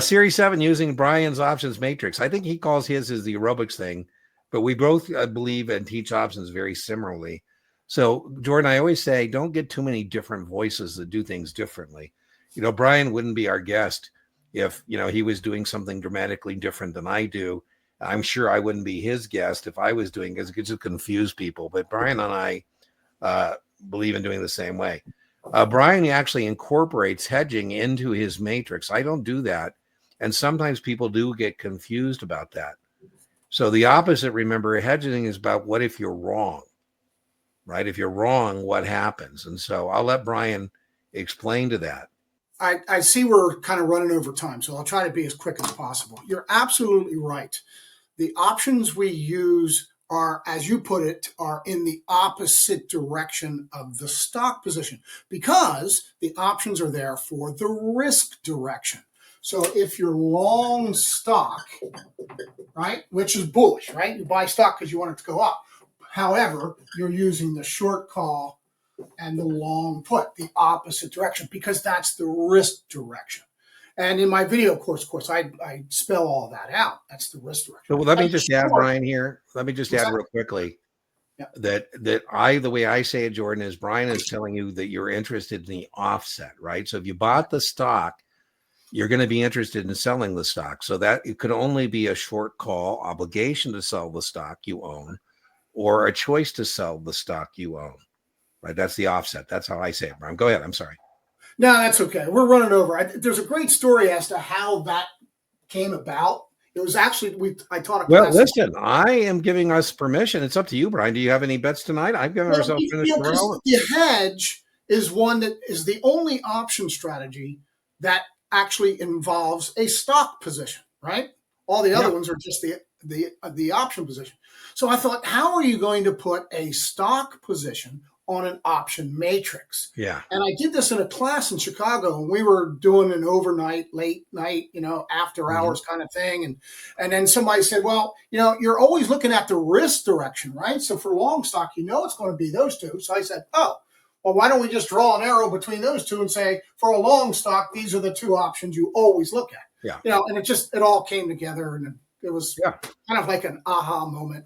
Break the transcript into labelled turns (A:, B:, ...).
A: Series 7 using Brian's options matrix. I think he calls his as the aerobics thing, but we both believe and teach options very similarly. So, Jordan, I always say don't get too many different voices that do things differently. Brian wouldn't be our guest if, he was doing something dramatically different than I do. I'm sure I wouldn't be his guest if I was doing it because it could just confuse people. But Brian and I believe in doing the same way. Brian actually incorporates hedging into his matrix. I don't do that. And sometimes people do get confused about that. So the opposite, remember, hedging is about what if you're wrong, right? If you're wrong, what happens? And so I'll let Brian explain to that.
B: I see we're kind of running over time, so I'll try to be as quick as possible. You're absolutely right. The options we use are, as you put it, are in the opposite direction of the stock position because the options are there for the risk direction. So if you're long stock, right, which is bullish, right? You buy stock because you want it to go up. However, you're using the short call and the long put, the opposite direction, because that's the risk direction. And in my video course, I spell all that out. That's the risk direction.
A: So let me just add, Brian, here. Let me just add real quickly that the way I say it, Jordan, is Brian is telling you that you're interested in the offset, right? So if you bought the stock, you're going to be interested in selling the stock. So that it could only be a short call obligation to sell the stock you own or a choice to sell the stock you own, right? That's the offset. That's how I say it, Brian. Go ahead. I'm sorry.
B: No, that's okay. We're running over. There's a great story as to how that came about. It was actually, I taught a class.
A: Well, listen, I am giving us permission. It's up to you, Brian. Do you have any bets tonight? I've given ourselves finished
B: the hedge is one that is the only option strategy that actually involves a stock position, right? All the other ones are just the option position. So I thought, how are you going to put a stock position on an option matrix?
A: Yeah.
B: And I did this in a class in Chicago, and we were doing an overnight, late night, after hours kind of thing. And then somebody said, well, you're always looking at the risk direction, right? So for long stock, it's going to be those two. So I said, oh, well, why don't we just draw an arrow between those two and say, for a long stock, these are the two options you always look at.
A: Yeah.
B: And it all came together, and it was kind of like an aha moment.